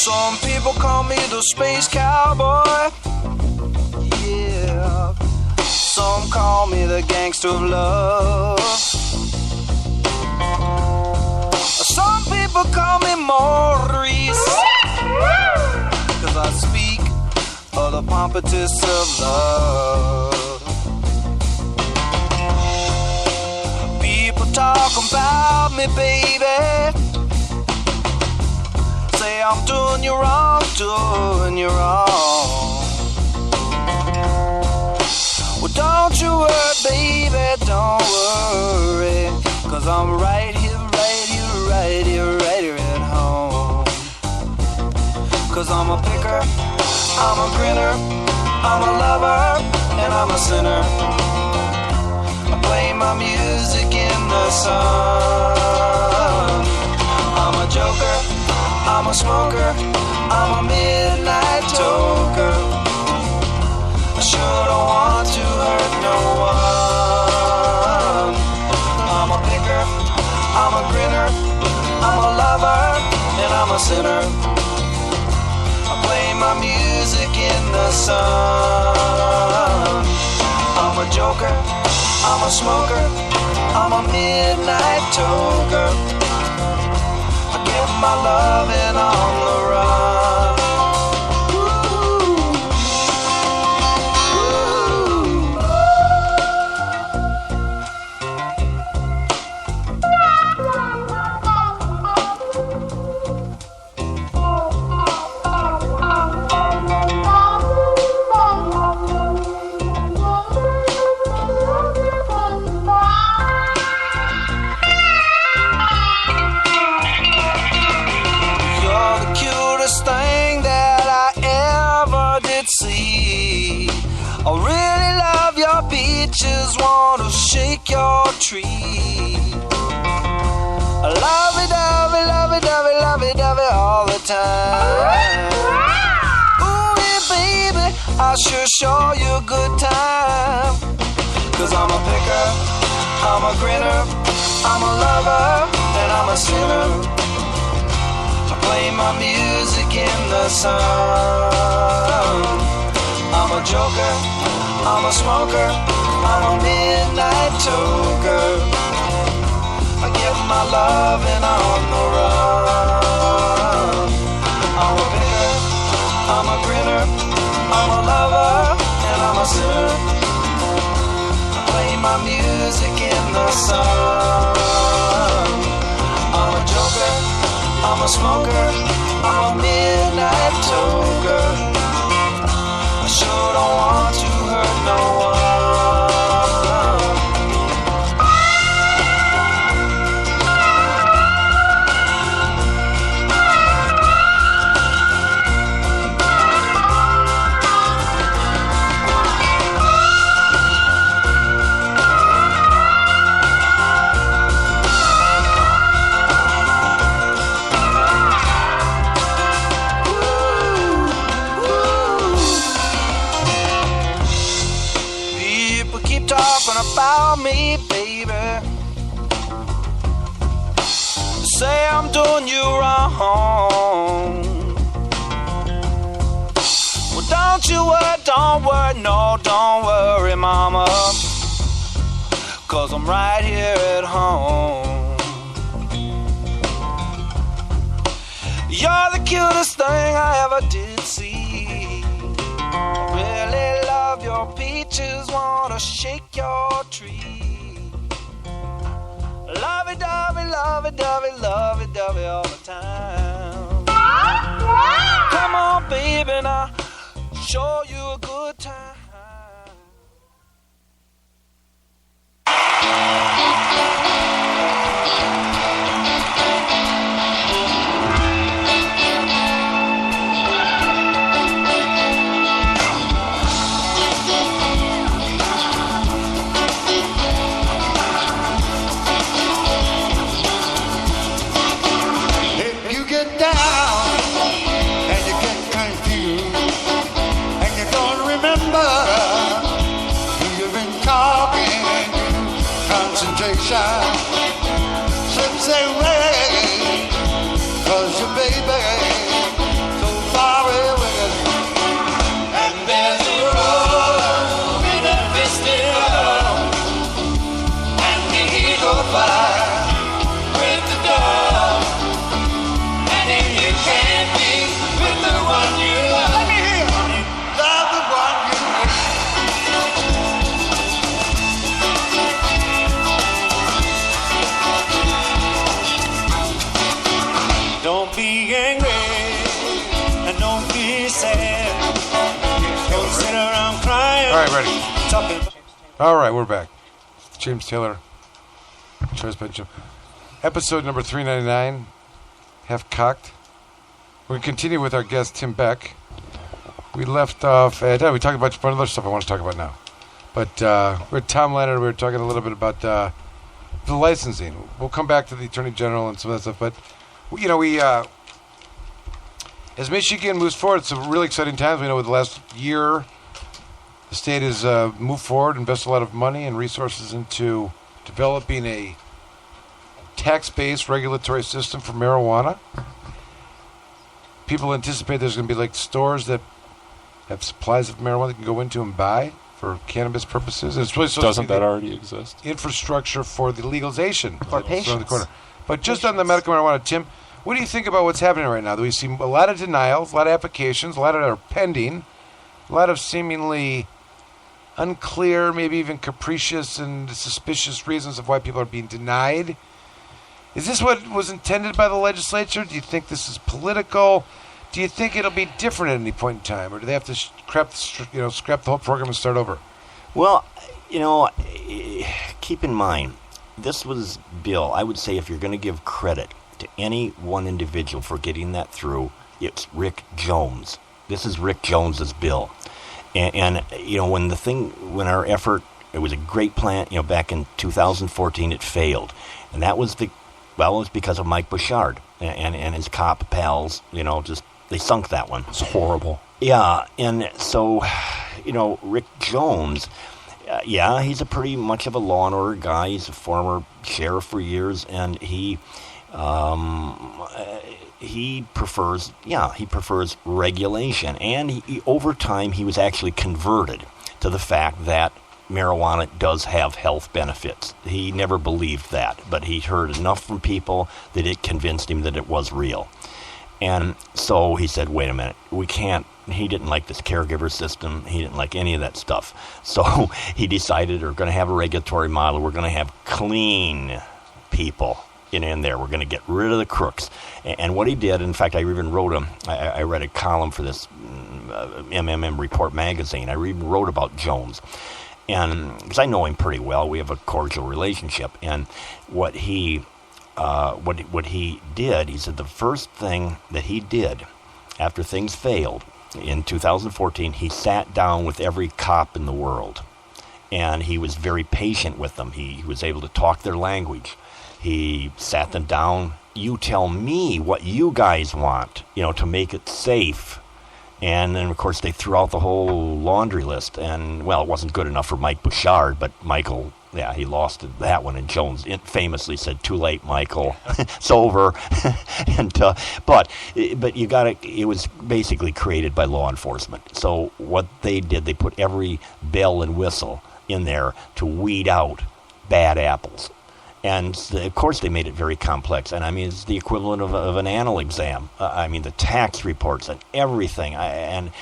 Some people call me the space cowboy. Yeah. Some call me the gangster of love. Some people call me Maurice, 'cause I speak of the pompatus of love. People talk about me, baby. Say I'm doing you wrong, doing you wrong. Well, don't you worry, baby, don't worry, 'cause I'm right here, right here, right here, right here at home. 'Cause I'm a picker, I'm a grinner, I'm a lover, and I'm a sinner. I play my music in the sun. I'm a joker, I'm a smoker, I'm a midnight toker. I sure don't want to hurt no one. I'm a picker, I'm a grinner, I'm a lover, and I'm a sinner. I play my music in the sun. I'm a joker, I'm a smoker, I'm a midnight toker. I get my loving on the run. I really love your beaches, wanna shake your tree. I love it, love it, love it, love it, love it, love it all the time. Ooh, yeah, baby, I sure show you a good time. 'Cause I'm a picker, I'm a grinner, I'm a lover, and I'm a sinner. I play my music in the sun. I'm a joker, I'm a smoker, I'm a midnight toker. I get my loving on the run. I'm a picker, I'm a grinner, I'm a lover, and I'm a sinner. I play my music in the sun. I'm a joker, I'm a smoker, I'm a midnight toker. I sure don't want to hurt no one. About me, baby. Say I'm doing you wrong. Well, don't you worry, don't worry, no, don't worry, mama. 'Cause I'm right here at home. You're the cutest thing I ever did see. I really love your peaches, wanna shake your tree. Lovey-dovey, lovey-dovey, lovey-dovey all the time. Come on, baby, now show you a good time. Slips away, 'cause your baby Don't be angry and don't be sad. Don't sit around crying. All right, ready. Talking. All right, we're back. James Taylor, Charles Benjamin. Episode number 399, Half Cocked. We continue with our guest, Tim Beck. We left off at, we talked about a bunch of other stuff I want to talk about now. But we're at Tom Leonard. We were talking a little bit about the licensing. We'll come back to the Attorney General and some of that stuff. But, we as Michigan moves forward, it's some really exciting times. We know with the last year, the state has moved forward, invested a lot of money and resources into developing a tax-based regulatory system for marijuana. People anticipate there's going to be like stores that have supplies of marijuana they can go into and buy for cannabis purposes. And it's really Doesn't that already exist? Infrastructure for the legalization for patients. around the corner. But just on the medical marijuana, Tim, what do you think about what's happening right now? Do we see a lot of denials, a lot of applications, a lot that are pending, a lot of seemingly unclear, maybe even capricious and suspicious reasons of why people are being denied? Is this what was intended by the legislature? Do you think this is political? Do you think it'll be different at any point in time, or do they have to scrap the whole program and start over? Well, keep in mind, this was bill. I would say if you're going to give credit to any one individual for getting that through, it's Rick Jones. This is Rick Jones's bill, and when our effort, it was a great plan. Back in 2014, it failed, and that was it was because of Mike Bouchard and his cop pals. They sunk that one. It's horrible. Yeah, and so, Rick Jones, he's a pretty much of a law and order guy. He's a former sheriff for years, and he prefers regulation. And over time, he was actually converted to the fact that marijuana does have health benefits. He never believed that, but he heard enough from people that it convinced him that it was real. And so he said, wait a minute, we can't. He didn't like this caregiver system. He didn't like any of that stuff. So he decided we're going to have a regulatory model. We're going to have clean people in there. We're going to get rid of the crooks. And what he did, in fact, I even wrote I read a column for this MMM Report magazine. I even wrote about Jones. And because I know him pretty well, we have a cordial relationship. And what he did, he said the first thing that he did after things failed in 2014, he sat down with every cop in the world, and he was very patient with them. He was able to talk their language. He sat them down. You tell me what you guys want, to make it safe. And then, of course, they threw out the whole laundry list. And, well, it wasn't good enough for Mike Bouchard, but Michael, he lost that one. And Jones famously said, "Too late, Michael. It's over." But you got to. It was basically created by law enforcement. So what they did, they put every bell and whistle in there to weed out bad apples. And, of course, they made it very complex. And, I mean, it's the equivalent of an anal exam. The tax reports and everything. The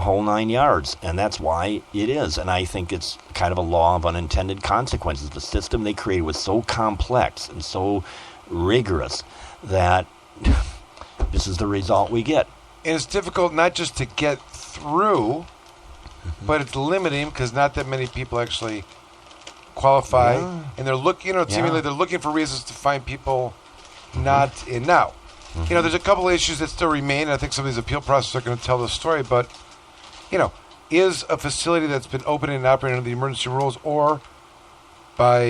whole 9 yards. And that's why it is. And I think it's kind of a law of unintended consequences. The system they created was so complex and so rigorous that this is the result we get. And it's difficult not just to get through, but it's limiting because not that many people actually qualify, and they're looking. Seemingly they're looking for reasons to find people not in now. There's a couple of issues that still remain. And I think some of these appeal processes are going to tell the story. But is a facility that's been open and operating under the emergency rules, or by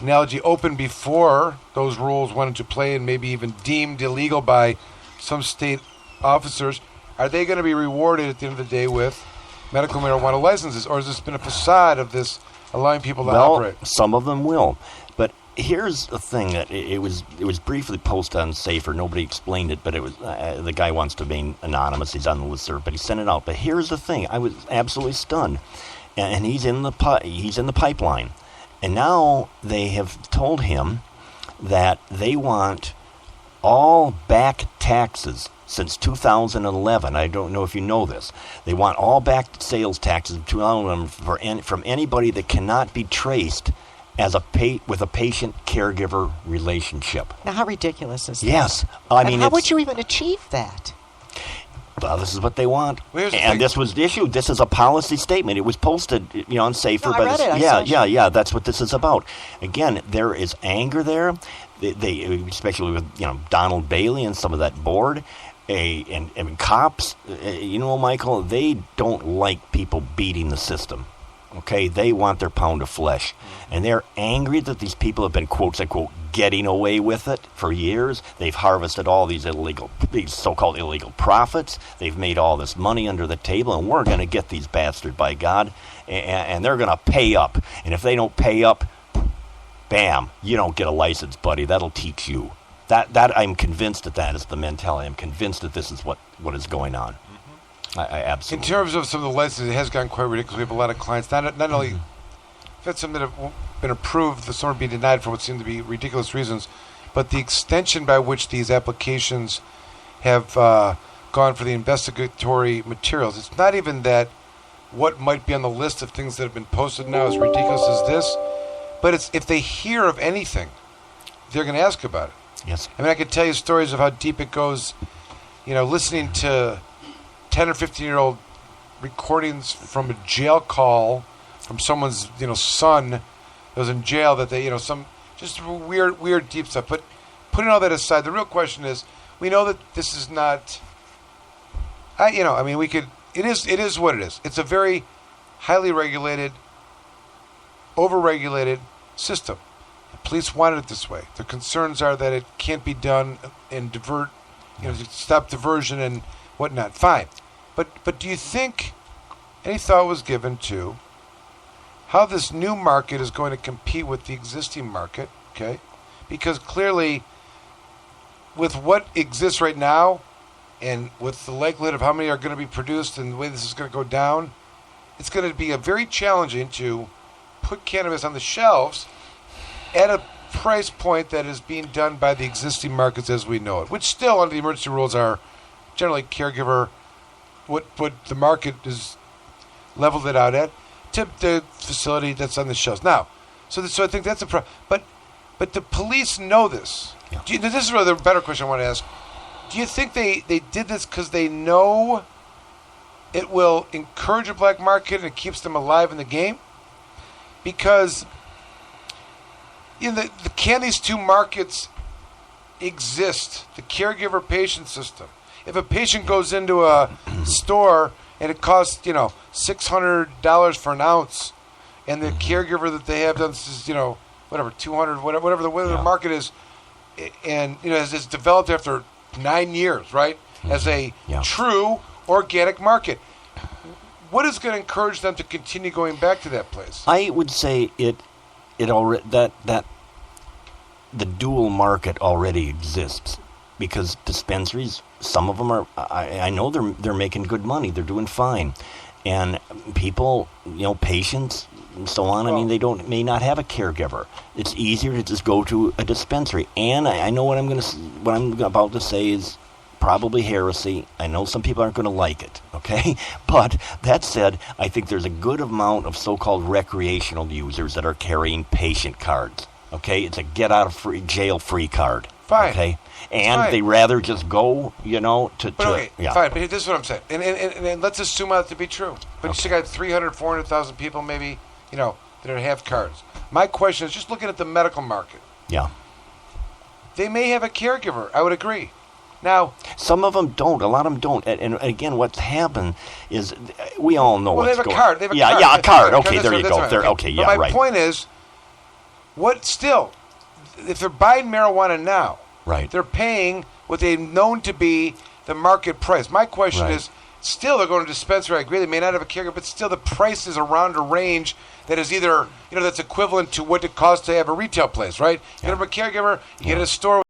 analogy, open before those rules went into play and maybe even deemed illegal by some state officers, are they going to be rewarded at the end of the day with medical marijuana licenses, or has this been a facade of this allowing people to operate? Some of them will. But here's the thing that it was briefly posted on Safer. Nobody explained it, but it was the guy wants to be anonymous. He's on the listserv, but he sent it out. But here's the thing: I was absolutely stunned, and he's in the pipeline, and now they have told him that they want all back taxes since 2011. I don't know if you know this. They want all back sales taxes of 2011 from anybody that cannot be traced as with a patient-caregiver relationship. Now, how ridiculous is that? Yes. I mean, how would you even achieve that? Well, this is what they want. Well, and this was issued. This is a policy statement. It was posted, on Safer. No, I read it. Yeah. That's what this is about. Again, there is anger there. They especially with Donald Bailey and some of that board, and cops. Michael, they don't like people beating the system. Okay, they want their pound of flesh, and they're angry that these people have been quote unquote getting away with it for years. They've harvested all these so-called illegal profits. They've made all this money under the table, and we're going to get these bastards, by God, and they're going to pay up. And if they don't pay up, bam, you don't get a license, buddy. That'll teach you. That I'm convinced that is the mentality. I'm convinced that this is what is going on. I absolutely. In terms of some of the licenses, it has gotten quite ridiculous. We have a lot of clients, not only if it's some that have been approved, some are being denied for what seem to be ridiculous reasons, but the extension by which these applications have gone for the investigatory materials. It's not even that what might be on the list of things that have been posted now is ridiculous as this, but it's if they hear of anything, they're going to ask about it. Yes. I mean, I could tell you stories of how deep it goes, listening to 10 or 15-year-old recordings from a jail call from someone's, son that was in jail that they, some just weird deep stuff. But putting all that aside, the real question is, we know that this is not, it is what it is. It's a very highly regulated, over-regulated system. The police wanted it this way. Their concerns are that it can't be done and stop diversion and whatnot. Fine. But do you think any thought was given to how this new market is going to compete with the existing market? Okay, because clearly, with what exists right now, and with the likelihood of how many are going to be produced and the way this is going to go down, it's going to be very challenging to put cannabis on the shelves at a price point that is being done by the existing markets as we know it, which still under the emergency rules are generally caregiver. What the market is leveled it out at to the facility that's on the shelves now. So I think that's a problem. But the police know this. Yeah. This is really the better question I want to ask. Do you think they did this because they know it will encourage a black market and it keeps them alive in the game? Because can these two markets exist? The caregiver-patient system. If a patient goes into a store and it costs, $600 for an ounce, and the caregiver that they have done is, whatever, $200, whatever the market is, and has developed after 9 years, right, as a true organic market. What is going to encourage them to continue going back to that place? I would say it already that the dual market already exists. Because dispensaries, some of them are, I know they're making good money. They're doing fine. And people, patients and so on, they may not have a caregiver. It's easier to just go to a dispensary. And I know what I'm about to say is probably heresy. I know some people aren't going to like it, okay? But that said, I think there's a good amount of so-called recreational users that are carrying patient cards, okay? It's a get-out-of-jail-free card. Fine. Okay? And they rather just go, Fine, but this is what I'm saying. And let's assume that to be true. But you still got 300, 400,000 people maybe, that have cards. My question is just looking at the medical market. Yeah. They may have a caregiver. I would agree. Now, some of them don't. A lot of them don't. And again, what's happened is we all know what's going on. They have a card. Yeah, a card. Okay, there you go. Okay, but my point is, if they're buying marijuana now, right, they're paying what they've known to be the market price. My question is, still they're going to dispensary. I agree, they may not have a caregiver, but still the price is around a range that is either, that's equivalent to what it costs to have a retail place, right? You get a caregiver, you get a store